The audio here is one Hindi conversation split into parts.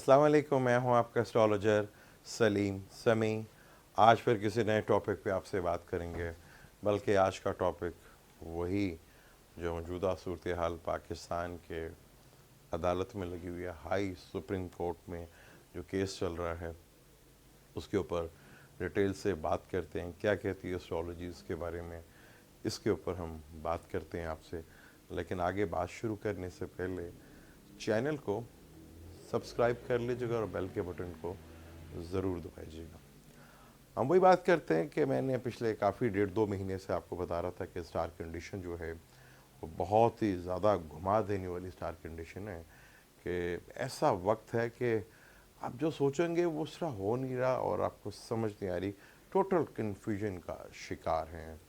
अस्सलाम वालेकुम, मैं हूं आपका एस्ट्रोलॉजर सलीम समी। आज फिर किसी नए टॉपिक पे आपसे बात करेंगे, बल्कि आज का टॉपिक वही जो मौजूदा सूरत हाल पाकिस्तान के अदालत में लगी हुई है, हाई सुप्रीम कोर्ट में जो केस चल रहा है उसके ऊपर डिटेल से बात करते हैं। क्या कहती है एस्ट्रोलॉजी इसके बारे में, इसके ऊपर हम बात करते हैं आपसे। लेकिन आगे बात शुरू करने से पहले चैनल को सब्सक्राइब कर लीजिएगा और बेल के बटन को ज़रूर दबाइएगा। हम वही बात करते हैं कि मैंने पिछले काफ़ी 1.5-2 महीने से आपको बता रहा था कि स्टार कंडीशन जो है वो बहुत ही ज़्यादा घुमा देने वाली स्टार कंडीशन है, कि ऐसा वक्त है कि आप जो सोचेंगे वो उसका हो नहीं रहा और आपको समझ नहीं आ रही। टोटल कन्फ्यूजन का शिकार हैं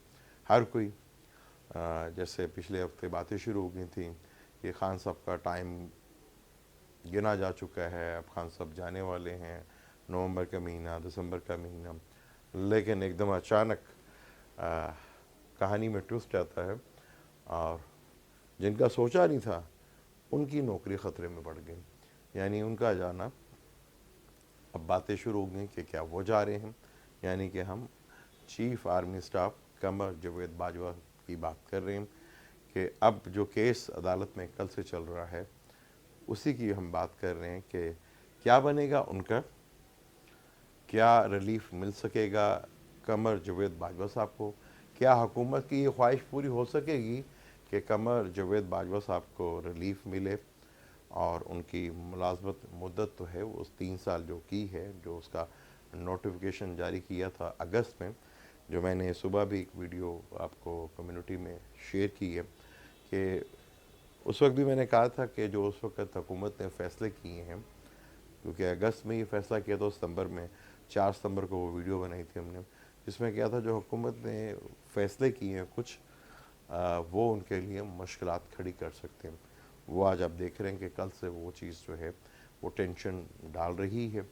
हर कोई। जैसे पिछले हफ्ते बातें शुरू हो गई थी कि खान साहब का टाइम गिना जा चुका है, अब खान साहब जाने वाले हैं, नवंबर का महीना, दिसंबर का महीना। लेकिन एकदम अचानक कहानी में ट्विस्ट आता है और जिनका सोचा नहीं था उनकी नौकरी ख़तरे में पड़ गई, यानी उनका जाना। अब बातें शुरू हो गई कि क्या वो जा रहे हैं, यानी कि हम chief army staff Qamar Javed Bajwa की बात कर रहे हैं कि अब जो केस अदालत में कल से चल रहा है उसी की हम बात कर रहे हैं कि क्या बनेगा उनका, क्या रिलीफ मिल सकेगा कमर जावेद बाजवा साहब को, क्या हुकूमत की ये ख्वाहिश पूरी हो सकेगी कि कमर जावेद बाजवा साहब को रिलीफ मिले और उनकी मुलाजमत मुद्दत तो है वो 3 साल जो की है, जो उसका नोटिफिकेशन जारी किया था अगस्त में, जो मैंने सुबह भी एक वीडियो आपको कम्युनिटी में शेयर की है कि उस वक्त भी मैंने कहा था कि जो उस वक्त हुकूमत ने फ़ैसले किए हैं, क्योंकि अगस्त में ही फ़ैसला किया था, सितंबर में 4 सितंबर को वो वीडियो बनाई थी हमने, जिसमें क्या था जो हुकूमत ने फ़ैसले किए हैं कुछ वो उनके लिए मुश्किलात खड़ी कर सकते हैं। वो आज आप देख रहे हैं कि कल से वो चीज़ जो है वो टेंशन डाल रही है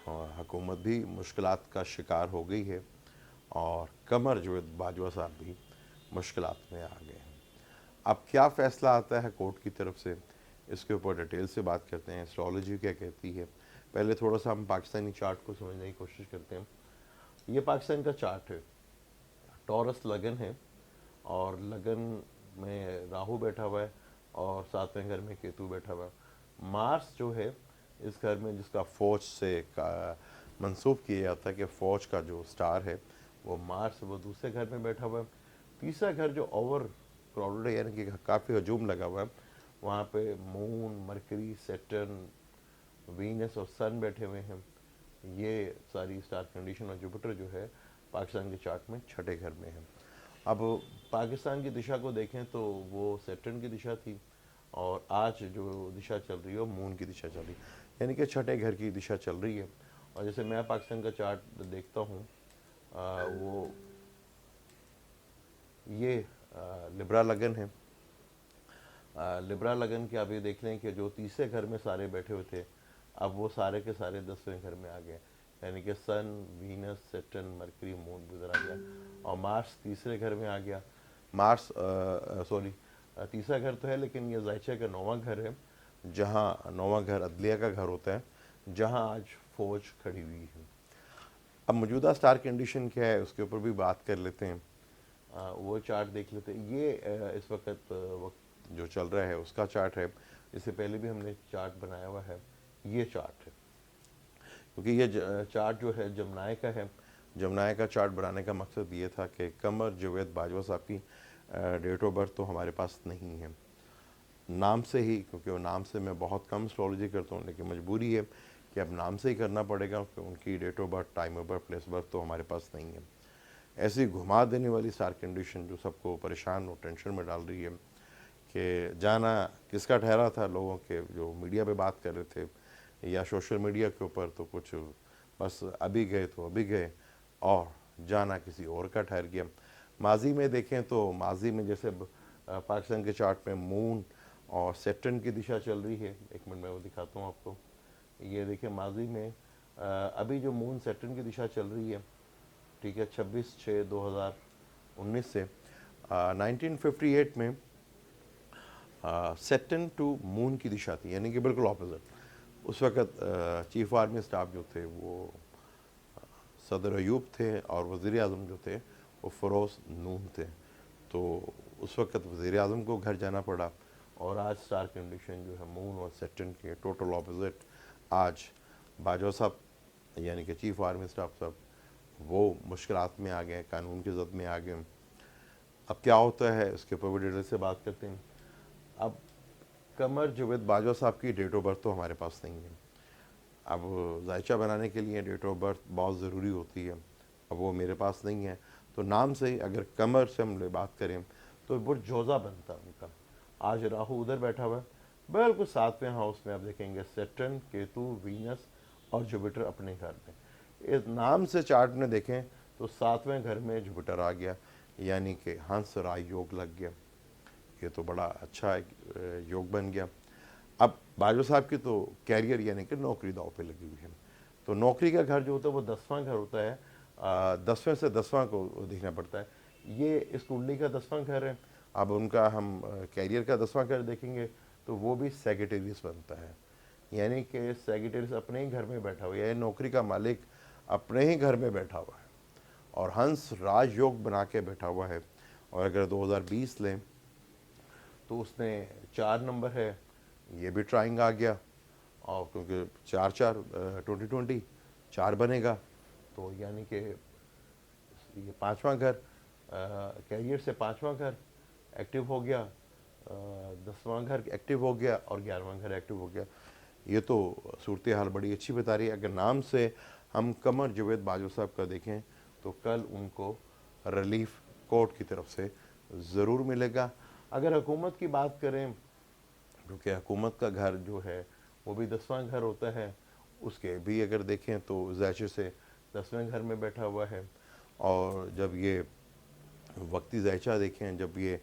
और हुकूमत भी मुश्किलात का शिकार हो गई है और कमर जावेद बाजवा साहब भी मुश्किलात में आ गए हैं। अब क्या फ़ैसला आता है कोर्ट की तरफ से, इसके ऊपर डिटेल से बात करते हैं। एस्ट्रोलॉजी क्या कहती है, पहले थोड़ा सा हम पाकिस्तानी चार्ट को समझने की कोशिश करते हैं। ये पाकिस्तान का चार्ट है, टॉरस लगन है और लगन में राहु बैठा हुआ है और 7वें घर में केतु बैठा हुआ है। मार्स जो है इस घर में, जिसका फ़ौज से मंसूब किया जाता है कि फ़ौज का जो स्टार है वो मार्स, वो दूसरे घर में बैठा हुआ है। तीसरा घर जो ओवर क्राउडेड है, यानी कि काफ़ी हजूम लगा हुआ है, वहाँ पे मून, मरकरी, सैटर्न, वीनस और सन बैठे हुए हैं। ये सारी स्टार कंडीशन और जुपिटर जो है पाकिस्तान के चार्ट में छठे घर में है। अब पाकिस्तान की दिशा को देखें तो वो सैटर्न की दिशा थी और आज जो दिशा चल रही है वो मून की दिशा चल रही है, यानी कि छठे घर की दिशा चल रही है। और जैसे मैं पाकिस्तान का चार्ट देखता हूँ, वो ये लिब्रा लगन है। लिब्रा लगन के आप ये देख लें कि जो तीसरे घर में सारे बैठे हुए थे, अब वो सारे के सारे 10वें घर में आ गए, यानी कि सन, वीनस, सैटर्न, मरकरी, मून गुजर आ गया और मार्स तीसरे घर में आ गया। मार्स सॉरी, तीसरा घर तो है लेकिन ये जायचे का 9वां घर है, जहाँ 9वां घर अदलिया का घर होता है, जहाँ आज फौज खड़ी हुई है। अब मौजूदा स्टार कंडीशन क्या है उसके ऊपर भी बात कर लेते हैं। वो चार्ट देख लेते हैं। ये इस वक्त जो चल रहा है उसका चार्ट है, इससे पहले भी हमने चार्ट बनाया हुआ है, ये चार्ट है। क्योंकि ये चार्ट जो है जमनाए का है। जमनाए का चार्ट बनाने का मकसद ये था कि कमर जावेद बाजवा साहब की डेट ऑफ बर्थ तो हमारे पास नहीं है, नाम से ही, क्योंकि वो नाम से मैं बहुत कम एस्ट्रोलॉजी करता हूँ, लेकिन मजबूरी है कि अब नाम से ही करना पड़ेगा, क्योंकि उनकी date of birth, time of birth, place birth तो हमारे पास नहीं है। ऐसी घुमा देने वाली स्टार कंडीशन जो सबको परेशान और टेंशन में डाल रही है कि जाना किसका ठहरा था, लोगों के जो मीडिया पे बात कर रहे थे या सोशल मीडिया के ऊपर, तो कुछ बस अभी गए तो अभी गए और जाना किसी और का ठहर गया। माजी में देखें तो माजी में जैसे पाकिस्तान के चार्ट में मून और सैटर्न की दिशा चल रही है, एक मिनट में वो दिखाता हूँ आपको। ये देखिए माजी में अभी जो मून सैटर्न की दिशा चल रही है, ठीक है, 26/6/2019 से 1958 में सैटर्न टू मून की दिशा थी, यानी कि बिल्कुल ऑपोजिट। उस वक़्त चीफ़ आर्मी स्टाफ जो थे वो सदर अयूब थे और वज़ीर आज़म जो थे वो फ़रोज़ नून थे। तो उस वक़्त वज़ीर आज़म को घर जाना पड़ा और आज स्टार कंडीशन जो है मून और सैटर्न के टोटल ऑपोजिट। आज बाजवा साहब यानी कि चीफ़ आर्मी स्टाफ साहब वो मुश्किलात में आ गए, कानून की ज़द में आ गए। अब क्या होता है इसके ऊपर भी डिटेल से बात करते हैं। अब कमर जावेद बाजवा साहब की डेट ऑफ बर्थ तो हमारे पास नहीं है। अब जायचा बनाने के लिए डेट ऑफ बर्थ बहुत ज़रूरी होती है, अब वो मेरे पास नहीं है। तो नाम से ही अगर कमर से हम बात करें तो बुर्ज जोज़ा बनता है उनका। आज राहु उधर बैठा हुआ है, बिल्कुल सातवें हाउस में आप देखेंगे सैटर्न, केतु, वीनस और जुपिटर अपने घर में। इस नाम से चार्ट में देखें तो सातवें घर में जुपिटर आ गया, यानी कि हंस राय योग लग गया। ये तो बड़ा अच्छा योग बन गया। अब बाजवा साहब की तो कैरियर यानी कि नौकरी दाव पे लगी हुई है। तो नौकरी का घर जो होता है वो 10वां घर होता है, 10वें से 10वां को देखना पड़ता है। ये इस कुंडली का 10वां घर है। अब उनका हम कैरियर का 10वां घर देखेंगे तो वो भी सेक्रेटेरियस बनता है, यानी कि सेक्रेटेरियस अपने ही घर में बैठा हुआ है, नौकरी का मालिक अपने ही घर में बैठा हुआ है और हंस राजयोग बना के बैठा हुआ है। और अगर 2020 लें तो उसने 4 नंबर है, ये भी ट्राइंग आ गया। और क्योंकि 4 2020 4 बनेगा तो यानी कि ये 5वां घर, कैरियर से 5वां घर एक्टिव हो गया, 10वां घर एक्टिव हो गया और 11वां घर एक्टिव हो गया। ये तो सूरत हाल बड़ी अच्छी बता रही है। अगर नाम से हम कमर जावेद बाजवा साहब का देखें तो कल उनको रिलीफ कोर्ट की तरफ से ज़रूर मिलेगा। अगर हुकूमत की बात करें, क्योंकि हुकूमत का घर जो है वो भी 10वां घर होता है, उसके भी अगर देखें तो ज़ाहिर से 10वें घर में बैठा हुआ है। और जब ये वक्ती ज़ायचा देखें, जब ये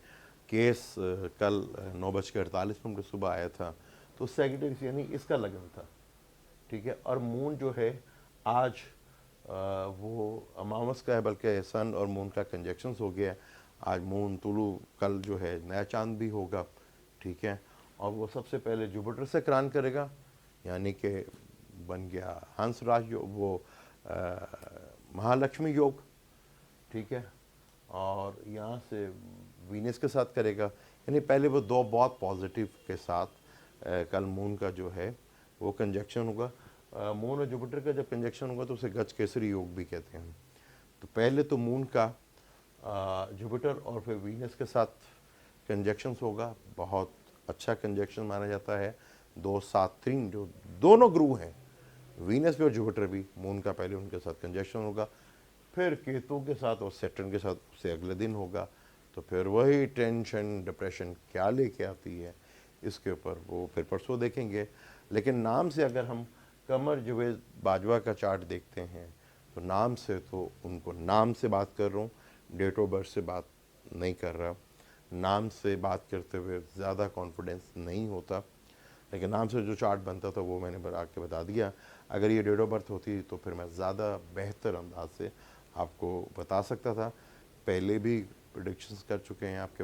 केस कल 9:48 सुबह आया था तो सेक्रेटरी यानी इसका लगन था, ठीक है। और मून जो है आज वो अमावस का है, बल्कि सन और मून का कंजक्शंस हो गया। आज मून तुलू, कल जो है नया चांद भी होगा, ठीक है। और वो सबसे पहले जुपिटर से क्रांत करेगा, यानी कि बन गया हंस राज योग, वो महालक्ष्मी योग, ठीक है। और यहाँ से वीनस के साथ करेगा, यानी पहले वो दो बहुत पॉजिटिव के साथ कल मून का जो है वो कंजक्शन होगा। मून और जुपिटर का जब कंजक्शन होगा तो उसे गज केसरी योग भी कहते हैं। तो पहले तो मून का जुपिटर और फिर वीनस के साथ कंजक्शंस होगा, बहुत अच्छा कंजक्शन माना जाता है। 2 7 3 जो दोनों ग्रह हैं, वीनस भी और जुपिटर भी, मून का पहले उनके साथ कंजक्शन होगा, फिर केतु के साथ और सैटर्न के साथ उससे अगले दिन होगा। तो फिर वही टेंशन डिप्रेशन क्या लेके आती है, इसके ऊपर वो फिर परसों देखेंगे। लेकिन नाम से अगर हम कमर जावेद बाजवा का चार्ट देखते हैं तो नाम से तो उनको नाम से बात कर रहा हूँ, डेट ऑफ बर्थ से बात नहीं कर रहा। नाम से बात करते हुए ज़्यादा कॉन्फिडेंस नहीं होता, लेकिन नाम से जो चार्ट बनता था वो मैंने आके बता दिया। अगर ये डेट ऑफ बर्थ होती तो फिर मैं ज़्यादा बेहतर अंदाज से आपको बता सकता था। पहले भी प्रेडिक्शंस कर चुके हैं, आपके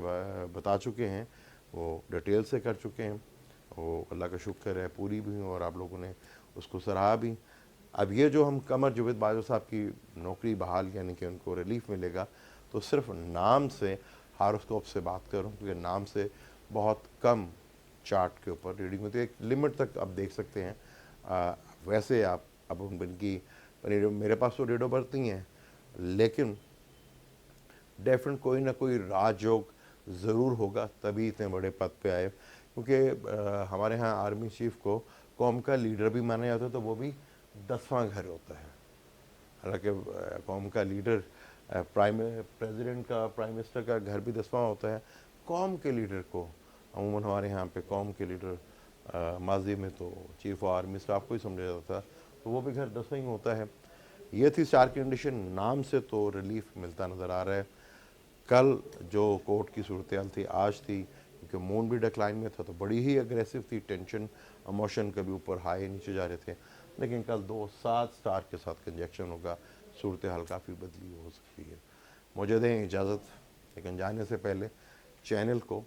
बता चुके हैं, वो डिटेल से कर चुके हैं, वो अल्लाह का शुक्र है पूरी भी और आप लोगों ने उसको सराहा भी। अब ये जो हम कमर जावेद बाजवा साहब की नौकरी बहाल यानी कि उनको रिलीफ मिलेगा, तो सिर्फ नाम से हारोस्कोप से बात करूँ, क्योंकि नाम से बहुत कम चार्ट के ऊपर रीडिंग होती है, एक लिमिट तक आप देख सकते हैं। वैसे आप अब उनकी मेरे पास तो डेट ऑफ बर्थ नहीं है, लेकिन डेफिनेट कोई ना कोई राजयोग ज़रूर होगा, तभी इतने बड़े पद पे आए। क्योंकि हमारे यहाँ आर्मी चीफ को कौम का लीडर भी माना जाता है, तो वो भी 10वां घर होता है। हालांकि कौम का लीडर प्रेसिडेंट का, प्राइम मिनिस्टर का घर भी 10वां होता है। कौम के लीडर को अमूमन हमारे यहाँ पे कौम के लीडर माजी में तो चीफ ऑफ आर्मी स्टाफ को ही समझा जाता था, तो वो भी घर 10वां ही होता है। ये थी स्टार कंडीशन। नाम से तो रिलीफ मिलता नज़र आ रहा है। कल जो कोर्ट की सूरत हाल थी आज थी, क्योंकि मून भी डिक्लाइन में था तो बड़ी ही अग्रेसिव थी, टेंशन इमोशन कभी ऊपर हाई नीचे जा रहे थे। लेकिन कल 2 7 स्टार के साथ कंजक्शन होगा, सूरत हाल काफ़ी बदली हो सकती है। मुझे दें इजाज़त, लेकिन जाने से पहले चैनल को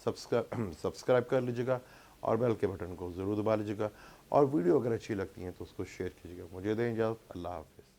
सब्सक्राइब कर लीजिएगा और बेल के बटन को ज़रूर दबा लीजिएगा, और वीडियो अगर अच्छी लगती हैं तो उसको शेयर कीजिएगा। मुझे दें इजाज़त, अल्लाह हाफ़िज़।